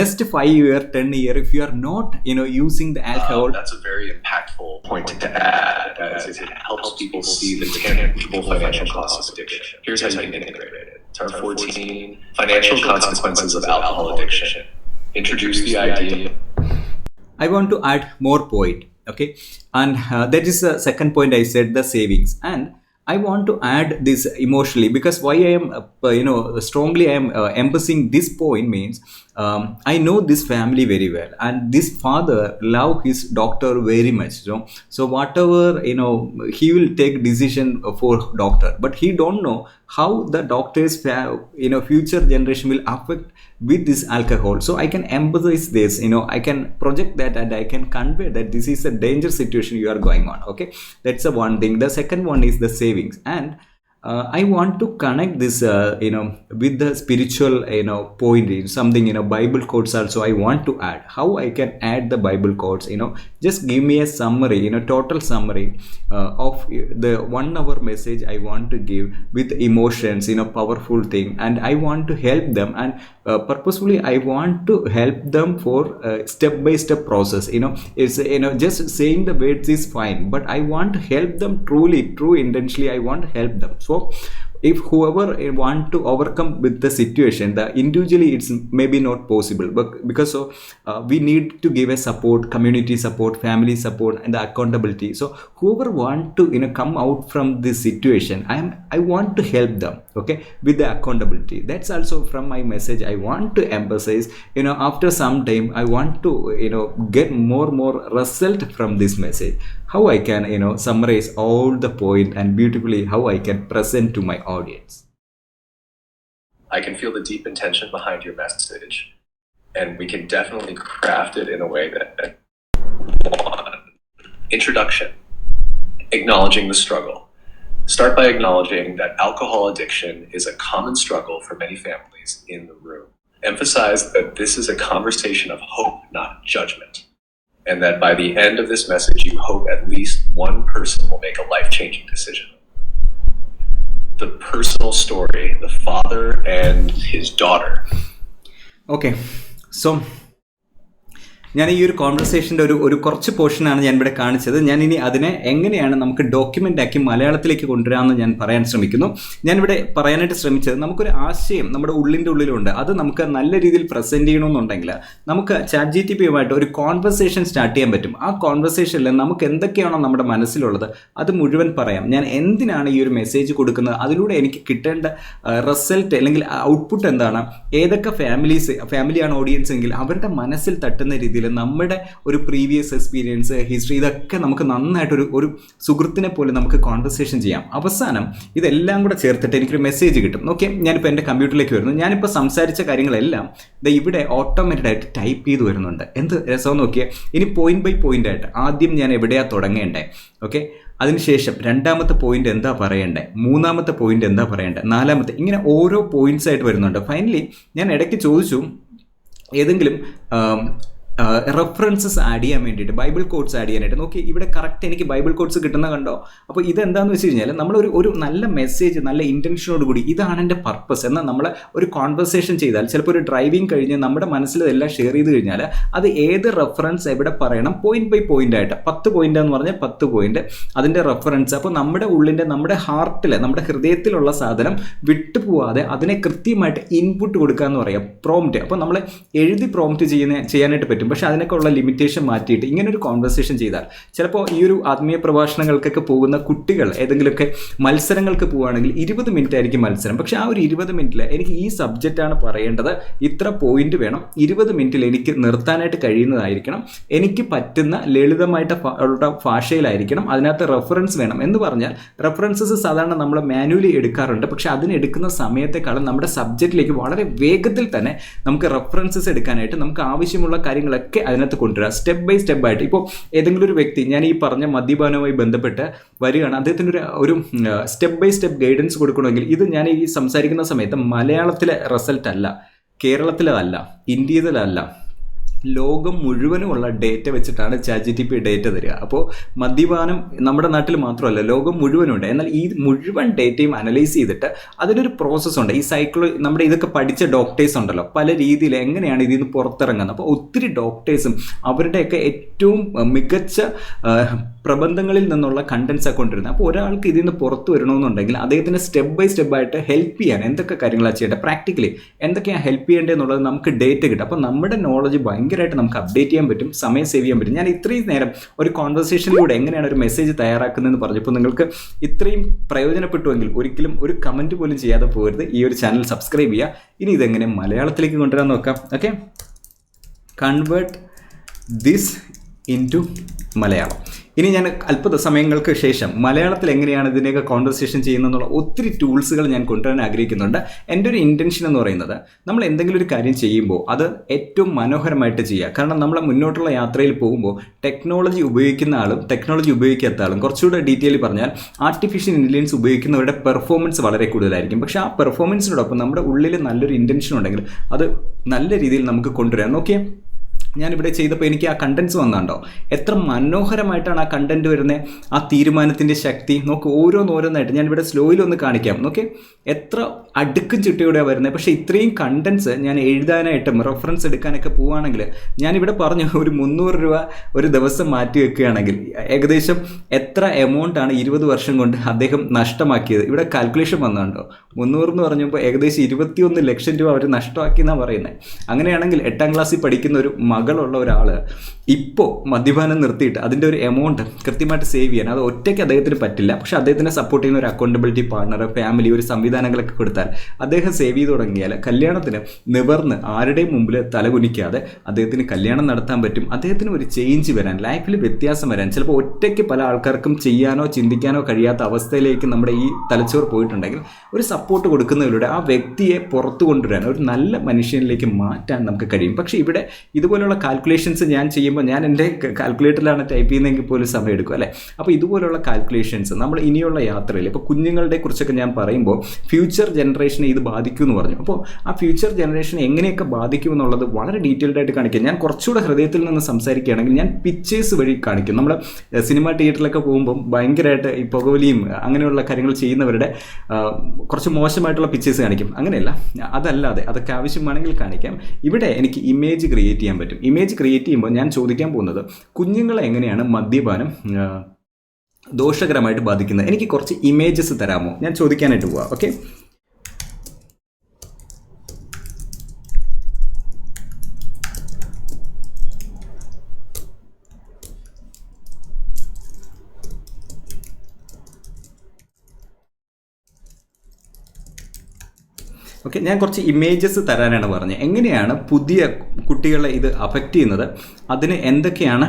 next 5 year, 10 year, if you are not using the alcohol. That's a very impactful point to add, as it helps people see the tangible financial costs of addiction. Here's how you can integrate it. Term 14, financial consequences of alcohol addiction. Introduce the idea. I want to add more point, okay, and that is the second point. I said the savings, and I want to add this emotionally, because why I am strongly I am emphasizing this point means I know this family very well, and this father love his doctor very much. So whatever he will take decision for doctor, but he don't know how the doctor's future generation will affect with this alcohol. So I can empathize this, I can project that, and I can convey that this is a danger situation you are going on. Okay, that's the one thing. The second one is the savings, and I want to connect this with the spiritual point, something Bible quotes also I want to add. How I can add the Bible quotes, just give me a summary, total summary of the 1 hour message I want to give with emotions, powerful thing, and I want to help them, and purposefully I want to help them for step by step process. It's just saying the words is fine, but I want to help them true intentionally. I want to help them. So if whoever want to overcome with the situation, the individually it's maybe not possible, but because we need to give a support, community support, family support, and the accountability. So whoever want to come out from this situation, I want to help them, okay, with the accountability. That's also from my message I want to emphasize. After some time I want to get more result from this message. How I can summarize all the point, and beautifully how I can present to my audience. I can feel the deep intention behind your message, and we can definitely craft it in a way that one, introduction, acknowledging the struggle. Start by acknowledging that alcohol addiction is a common struggle for many families in the room. Emphasize that this is a conversation of hope, not judgment, and that by the end of this message, you hope at least one person will make a life-changing decision. The personal story, the father and his daughter. Okay, so ഞാൻ ഈ ഒരു കോൺവെർസേഷൻ്റെ ഒരു കുറച്ച് പോർഷനാണ് ഞാൻ ഇവിടെ കാണിച്ചത്. ഞാൻ ഇനി അതിനെ എങ്ങനെയാണ് നമുക്ക് ഡോക്യുമെൻ്റ് ആക്കി മലയാളത്തിലേക്ക് കൊണ്ടുവരാമെന്ന് ഞാൻ പറയാൻ ശ്രമിക്കുന്നു. ഞാനിവിടെ പറയാനായിട്ട് ശ്രമിച്ചത്, നമുക്കൊരു ആശയം നമ്മുടെ ഉള്ളിൻ്റെ ഉള്ളിലുണ്ട്, അത് നമുക്ക് നല്ല രീതിയിൽ പ്രസൻറ്റ് ചെയ്യണമെന്നുണ്ടെങ്കിൽ നമുക്ക് ChatGPT ഒരു കോൺവെർസേഷൻ സ്റ്റാർട്ട് ചെയ്യാൻ പറ്റും. ആ കോൺവെർസേഷനിൽ നമുക്ക് എന്തൊക്കെയാണോ നമ്മുടെ മനസ്സിലുള്ളത് അത് മുഴുവൻ പറയാം. ഞാൻ എന്തിനാണ് ഈ ഒരു മെസ്സേജ് കൊടുക്കുന്നത്, അതിലൂടെ എനിക്ക് കിട്ടേണ്ട റിസൾട്ട് അല്ലെങ്കിൽ ഔട്ട്പുട്ട് എന്താണ്, ഏതൊക്കെ ഫാമിലിയാണ് ഓഡിയൻസ് എങ്കിൽ അവരുടെ മനസ്സിൽ തട്ടുന്ന രീതിയിൽ നമ്മുടെ ഒരു പ്രീവിയസ് എക്സ്പീരിയൻസ്, ഹിസ്റ്ററി, ഇതൊക്കെ നമുക്ക് നന്നായിട്ടൊരു സുഹൃത്തിനെ പോലെ നമുക്ക് കോൺവെർസേഷൻ ചെയ്യാം. അവസാനം ഇതെല്ലാം കൂടെ ചേർത്തിട്ട് എനിക്കൊരു മെസ്സേജ് കിട്ടും. ഓക്കെ, ഞാനിപ്പോൾ എൻ്റെ കമ്പ്യൂട്ടറിലേക്ക് വരുന്നു. ഞാനിപ്പോൾ സംസാരിച്ച കാര്യങ്ങളെല്ലാം ഇവിടെ ഓട്ടോമാറ്റഡ് ആയിട്ട് ടൈപ്പ് ചെയ്ത് വരുന്നുണ്ട്. എന്ത് രസമെന്ന് നോക്കിയാൽ, ഇനി പോയിന്റ് ബൈ പോയിന്റ് ആയിട്ട് ആദ്യം ഞാൻ എവിടെയാണ് തുടങ്ങേണ്ടത്, ഓക്കെ, അതിനുശേഷം രണ്ടാമത്തെ പോയിന്റ് എന്താ പറയേണ്ടത്, മൂന്നാമത്തെ പോയിന്റ് എന്താ പറയേണ്ടത്, നാലാമത്തെ, ഇങ്ങനെ ഓരോ പോയിന്റ്സ് ആയിട്ട് വരുന്നുണ്ട്. ഫൈനലി ഞാൻ ഇടയ്ക്ക് ചോദിച്ചു ഏതെങ്കിലും റെഫറൻസസ് ആഡ് ചെയ്യാൻ വേണ്ടിയിട്ട്, ബൈബിൾ കോട്ട്സ് ആഡ് ചെയ്യാനായിട്ട്. നോക്കി ഇവിടെ കറക്റ്റ് എനിക്ക് ബൈബിൾ കോട്ട്സ് കിട്ടുന്ന കണ്ടോ. അപ്പോൾ ഇതെന്താണെന്ന് വെച്ച് കഴിഞ്ഞാൽ നമ്മളൊരു നല്ല മെസ്സേജ്, നല്ല ഇൻറ്റൻഷനോട് കൂടി ഇതാണ് എൻ്റെ പർപ്പസ് എന്നാൽ നമ്മൾ ഒരു കോൺവെർസേഷൻ ചെയ്താൽ, ചിലപ്പോൾ ഒരു ഡ്രൈവിംഗ് കഴിഞ്ഞ് നമ്മുടെ മനസ്സിൽ ഇതെല്ലാം ഷെയർ ചെയ്ത് കഴിഞ്ഞാൽ അത് ഏത് റെഫറൻസ് എവിടെ പറയണം, പോയിന്റ് ബൈ പോയിന്റ് ആയിട്ട് 10 പോയിന്റ് എന്ന് പറഞ്ഞാൽ 10 പോയിന്റ് അതിൻ്റെ റെഫറൻസ്. അപ്പോൾ നമ്മുടെ ഉള്ളിൻ്റെ, നമ്മുടെ ഹാർട്ടിൽ, നമ്മുടെ ഹൃദയത്തിലുള്ള സാധനം വിട്ടുപോവാതെ അതിനെ കൃത്യമായിട്ട് ഇൻപുട്ട് കൊടുക്കുക എന്ന് പറയാം, പ്രോംപ്റ്റ്. അപ്പോൾ നമ്മൾ എഴുതി പ്രോംപ്റ്റ് ചെയ്യാനായിട്ട് പറ്റും. പക്ഷേ അതിനൊക്കെ ഉള്ള ലിമിറ്റേഷൻ മാറ്റിയിട്ട് ഇങ്ങനെ ഒരു കോൺവെർസേഷൻ ചെയ്താൽ, ചിലപ്പോൾ ഈ ഒരു ആത്മീയ പ്രഭാഷണങ്ങൾക്കൊക്കെ പോകുന്ന കുട്ടികൾ ഏതെങ്കിലുമൊക്കെ മത്സരങ്ങൾക്ക് പോവുകയാണെങ്കിൽ 20 മിനിറ്റ് ആയിരിക്കും മത്സരം. പക്ഷേ ആ ഒരു 20 മിനിറ്റിൽ എനിക്ക് ഈ സബ്ജക്റ്റാണ് പറയേണ്ടത്, ഇത്ര പോയിന്റ് വേണം, 20 മിനിറ്റിൽ എനിക്ക് നിർത്താനായിട്ട് കഴിയുന്നതായിരിക്കണം, എനിക്ക് പറ്റുന്ന ലളിതമായിട്ട് ഭാഷയിലായിരിക്കണം, അതിനകത്ത് റെഫറൻസ് വേണം എന്ന് പറഞ്ഞാൽ, റെഫറൻസസ് സാധാരണ നമ്മൾ മാനുവലി എടുക്കാറുണ്ട്. പക്ഷേ അതിനെടുക്കുന്ന സമയത്തെക്കാളും നമ്മുടെ സബ്ജക്റ്റിലേക്ക് വളരെ വേഗത്തിൽ തന്നെ നമുക്ക് റെഫറൻസസ് എടുക്കാനായിട്ട് നമുക്ക് ആവശ്യമുള്ള കാര്യങ്ങളൊക്കെ അതിനകത്ത് കൊണ്ടുവരാം, സ്റ്റെപ്പ് ബൈ സ്റ്റെപ്പ് ആയിട്ട്. ഇപ്പോൾ ഏതെങ്കിലും ഒരു വ്യക്തി, ഞാൻ ഈ പറഞ്ഞ മദ്യപാനവുമായി ബന്ധപ്പെട്ട് വരികയാണ്, അദ്ദേഹത്തിന് ഒരു സ്റ്റെപ്പ് ബൈ സ്റ്റെപ്പ് ഗൈഡൻസ് കൊടുക്കണമെങ്കിൽ, ഇത് ഞാൻ ഈ സംസാരിക്കുന്ന സമയത്ത് മലയാളത്തിലെ റിസൾട്ട് അല്ല, കേരളത്തിലല്ല, ഇന്ത്യയിലല്ല, ലോകം മുഴുവനുമുള്ള ഡേറ്റ വെച്ചിട്ടാണ് ChatGPT ഡേറ്റ തരിക. അപ്പോൾ മദ്യപാനം നമ്മുടെ നാട്ടിൽ മാത്രമല്ല ലോകം മുഴുവനുണ്ട്. എന്നാൽ ഈ മുഴുവൻ ഡേറ്റയും അനലൈസ് ചെയ്തിട്ട് അതിനൊരു പ്രോസസ്സുണ്ട്. ഈ നമ്മുടെ ഇതൊക്കെ പഠിച്ച ഡോക്ടേഴ്സ് ഉണ്ടല്ലോ, പല രീതിയിൽ എങ്ങനെയാണ് ഇതിൽ നിന്ന് പുറത്തിറങ്ങുന്നത്. അപ്പോൾ ഒത്തിരി ഡോക്ടേഴ്സും അവരുടെയൊക്കെ ഏറ്റവും മികച്ച പ്രബന്ധങ്ങളിൽ നിന്നുള്ള കണ്ടൻസാണ് കൊണ്ടുവരുന്നത്. അപ്പോൾ ഒരാൾക്ക് ഇതിൽ നിന്ന് പുറത്തു വരണമെന്നുണ്ടെങ്കിൽ അദ്ദേഹത്തിന് സ്റ്റെപ്പ് ബൈ സ്റ്റെപ്പായിട്ട് ഹെൽപ്പ് ചെയ്യാൻ എന്തൊക്കെ കാര്യങ്ങളാണ് ചെയ്യേണ്ടത്, പ്രാക്ടിക്കലി എന്തൊക്കെയാണ് ഹെൽപ്പ് ചെയ്യേണ്ടത് എന്നുള്ളത് നമുക്ക് ഡേറ്റ കിട്ടും. അപ്പോൾ നമ്മുടെ നോളജ് ഭയങ്കരമായിട്ട് നമുക്ക് അപ്ഡേറ്റ് ചെയ്യാൻ പറ്റും, സമയം സേവ് ചെയ്യാൻ പറ്റും. ഞാൻ ഇത്രയും നേരം ഒരു കോൺവെർസേഷനിലൂടെ എങ്ങനെയാണ് ഒരു മെസ്സേജ് തയ്യാറാക്കുന്നതെന്ന് പറഞ്ഞപ്പോൾ നിങ്ങൾക്ക് ഇത്രയും പ്രയോജനപ്പെട്ടുവെങ്കിൽ ഒരിക്കലും ഒരു കമൻറ്റ് പോലും ചെയ്യാതെ പോകരുത്. ഈ ഒരു ചാനൽ സബ്സ്ക്രൈബ് ചെയ്യുക. ഇനി ഇതെങ്ങനെ മലയാളത്തിലേക്ക് കൊണ്ടുവരാൻ നോക്കാം. Okay, convert this into Malayalam. ഇനി ഞാൻ അല്പ സമയങ്ങൾക്ക് ശേഷം മലയാളത്തിൽ എങ്ങനെയാണ് ഇതിൻ്റെയൊക്കെ കോൺവെർസേഷൻ ചെയ്യുന്നതെന്നുള്ള ഒത്തിരി ടൂൾസുകൾ ഞാൻ കൊണ്ടുവരാൻ ആഗ്രഹിക്കുന്നുണ്ട്. എൻ്റെ ഒരു ഇൻറ്റൻഷൻ എന്ന് പറയുന്നത് നമ്മൾ എന്തെങ്കിലും ഒരു കാര്യം ചെയ്യുമ്പോൾ അത് ഏറ്റവും മനോഹരമായിട്ട് ചെയ്യുക. കാരണം നമ്മൾ മുന്നോട്ടുള്ള യാത്രയിൽ പോകുമ്പോൾ ടെക്നോളജി ഉപയോഗിക്കുന്ന ആളും ടെക്നോളജി ഉപയോഗിക്കാത്ത ആളും, കുറച്ചുകൂടെ ഡീറ്റെയിൽ പറഞ്ഞാൽ ആർട്ടിഫിഷ്യൽ ഇൻ്റലിജൻസ് ഉപയോഗിക്കുന്നവരുടെ പെർഫോമൻസ് വളരെ കൂടുതലായിരിക്കും. പക്ഷേ ആ പെർഫോമൻസിനോടൊപ്പം നമ്മുടെ ഉള്ളിൽ നല്ലൊരു ഇൻറ്റൻഷൻ ഉണ്ടെങ്കിൽ അത് നല്ല രീതിയിൽ നമുക്ക് കൊണ്ടുവരാം. നോക്കിയേ, ഞാനിവിടെ ചെയ്തപ്പോൾ എനിക്ക് ആ കണ്ടൻസ് വന്നുണ്ടോ, എത്ര മനോഹരമായിട്ടാണ് ആ കണ്ടൻറ്റ് വരുന്നത്. ആ തീരുമാനത്തിൻ്റെ ശക്തി നോക്ക്, ഓരോന്നായിട്ട് ഞാനിവിടെ സ്ലോയിലൊന്ന് കാണിക്കാം. നോക്കെ, എത്ര അടുക്കും ചിട്ടയോടെയാണ് വരുന്നത്. പക്ഷേ ഇത്രയും കണ്ടൻസ് ഞാൻ എഴുതാനായിട്ടും റെഫറൻസ് എടുക്കാനൊക്കെ പോവുകയാണെങ്കിൽ, ഞാനിവിടെ പറഞ്ഞു ഒരു 300 രൂപ ഒരു ദിവസം മാറ്റി വെക്കുകയാണെങ്കിൽ ഏകദേശം എത്ര എമൗണ്ടാണ് 20 വർഷം കൊണ്ട് അദ്ദേഹം നഷ്ടമാക്കിയത്. ഇവിടെ കാൽക്കുലേഷൻ വന്നുണ്ടോ, 300 എന്ന് പറഞ്ഞപ്പോൾ ഏകദേശം 21 ലക്ഷം രൂപ അവർ നഷ്ടമാക്കി എന്നാണ് പറയുന്നത്. അങ്ങനെയാണെങ്കിൽ 8ാം ക്ലാസ്സിൽ പഠിക്കുന്ന ഒരു മകളുള്ള ഒരാൾ ഇപ്പോൾ മദ്യപാനം നിർത്തിയിട്ട് അതിൻ്റെ ഒരു എമൗണ്ട് കൃത്യമായിട്ട് സേവ് ചെയ്യാൻ അത് ഒറ്റയ്ക്ക് അദ്ദേഹത്തിന് പറ്റില്ല. പക്ഷേ അദ്ദേഹത്തിനെ സപ്പോർട്ട് ചെയ്യുന്ന ഒരു അക്കൗണ്ടബിലിറ്റി പാർട്ണർ, ഫാമിലി, ഒരു സംവിധാനങ്ങളൊക്കെ കൊടുത്താൽ അദ്ദേഹം സേവ് ചെയ്ത് തുടങ്ങിയാൽ കല്യാണത്തിന് നിവർന്ന് ആരുടെയും മുമ്പിൽ തലകുനിക്കാതെ അദ്ദേഹത്തിന് കല്യാണം നടത്താൻ പറ്റും. അദ്ദേഹത്തിന് ഒരു ചേഞ്ച് വരാൻ, ലൈഫിൽ വ്യത്യാസം വരാൻ, ചിലപ്പോൾ ഒറ്റയ്ക്ക് പല ആൾക്കാർക്കും ചെയ്യാനോ ചിന്തിക്കാനോ കഴിയാത്ത അവസ്ഥയിലേക്ക് നമ്മുടെ ഈ തലച്ചോറ് പോയിട്ടുണ്ടെങ്കിൽ ഒരു സപ്പോർട്ട് കൊടുക്കുന്നതിലൂടെ ആ വ്യക്തിയെ പുറത്തു കൊണ്ടുവരാൻ, ഒരു നല്ല മനുഷ്യനിലേക്ക് മാറ്റാൻ നമുക്ക് കഴിയും. പക്ഷേ ഇവിടെ ഇതുപോലുള്ള കാൽക്കുലേഷൻസ് ഞാൻ ചെയ്യുമ്പോൾ ഞാൻ എൻ്റെ കാൽക്കുലേറ്ററിലാണ് ടൈപ്പ് ചെയ്യുന്നതെങ്കിൽ പോലും സമയം എടുക്കും അല്ലേ. അപ്പോൾ ഇതുപോലുള്ള കാൽക്കുലേഷൻസ് നമ്മൾ ഇനിയുള്ള യാത്രയിൽ, ഇപ്പോൾ കുഞ്ഞുങ്ങളുടെ കുറിച്ചൊക്കെ ഞാൻ പറയുമ്പോൾ ഫ്യൂച്ചർ ജനറേഷനെ ഇത് ബാധിക്കും എന്ന് പറഞ്ഞു. അപ്പോൾ ആ ഫ്യൂച്ചർ ജനറേഷനെ എങ്ങനെയൊക്കെ ബാധിക്കും എന്നുള്ളത് വളരെ ഡീറ്റെയിൽഡ് ആയിട്ട് കാണിക്കും. ഞാൻ കുറച്ചുകൂടെ ഹൃദയത്തിൽ നിന്ന് സംസാരിക്കുകയാണെങ്കിൽ ഞാൻ പിക്ചേഴ്സ് വഴി കാണിക്കും. നമ്മൾ സിനിമ തിയേറ്ററിലൊക്കെ പോകുമ്പോൾ ഭയങ്കരമായിട്ട് ഈ പുകവലിയും അങ്ങനെയുള്ള കാര്യങ്ങൾ ചെയ്യുന്നവരുടെ കുറച്ച് മോശമായിട്ടുള്ള പിക്ചേഴ്സ് കാണിക്കും. അങ്ങനെയല്ല, അതല്ലാതെ അതൊക്കെ ആവശ്യമാണെങ്കിൽ കാണിക്കാം. ഇവിടെ എനിക്ക് ഇമേജ് ക്രിയേറ്റ് ചെയ്യാൻ പറ്റും. ഇമേജ് ക്രിയേറ്റ് ചെയ്യുമ്പോൾ ഞാൻ ചോദിക്കാൻ പോകുന്നത് കുഞ്ഞുങ്ങളെ എങ്ങനെയാണ് മദ്യപാനം ദോഷകരമായിട്ട് ബാധിക്കുന്നത്. എനിക്ക് കുറച്ച് ഇമേജസ് തരാമോ, ഞാൻ ചോദിക്കാനായിട്ട് പോവാം. ഓക്കെ, ഞാൻ കുറച്ച് ഇമേജസ് തരാനാണ് പറഞ്ഞത്. എങ്ങനെയാണ് പുതിയ കുട്ടികളെ ഇത് അഫക്റ്റ് ചെയ്യുന്നത്, അതിന് എന്തൊക്കെയാണ്